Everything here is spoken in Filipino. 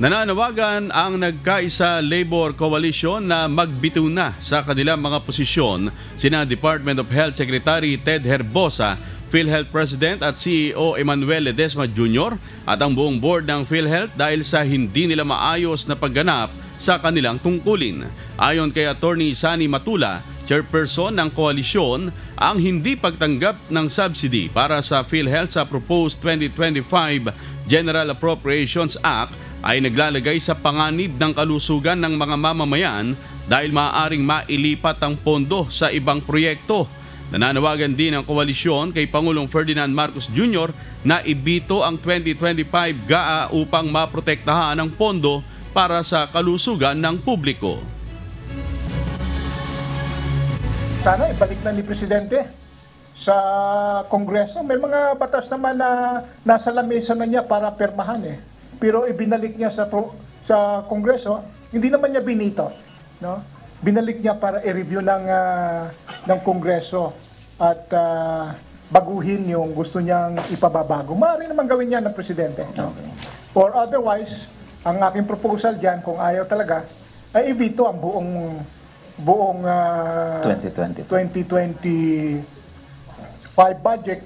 Nananawagan ang nagkaisa Labor Coalition na magbitiw na sa kanilang mga posisyon sina Department of Health Secretary Ted Herbosa, PhilHealth President at CEO Emmanuel Ledesma Jr. at ang buong board ng PhilHealth dahil sa hindi nila maayos na pagganap sa kanilang tungkulin. Ayon kay Attorney Sani Matula, chairperson ng koalisyon, ang hindi pagtanggap ng subsidy para sa PhilHealth sa proposed 2025 General Appropriations Act ay naglalagay sa panganib ng kalusugan ng mga mamamayan dahil maaaring mailipat ang pondo sa ibang proyekto. Nananawagan din ang koalisyon kay Pangulong Ferdinand Marcos Jr. na ibito ang 2025 GAA upang maprotektahan ang pondo para sa kalusugan ng publiko. Sana ibalik na ni Presidente sa Kongreso. May mga batas naman na nasa lamesa na niya para permahan Pero ibinalik niya sa Kongreso, hindi naman niya binito, no? Binalik niya para i-review ng Kongreso at baguhin yung gusto niyang ipababago. Maaari naman gawin niya ng Presidente. Okay. Or otherwise, ang aking proposal diyan, kung ayaw talaga, ay i-veto ang buong 2025 budget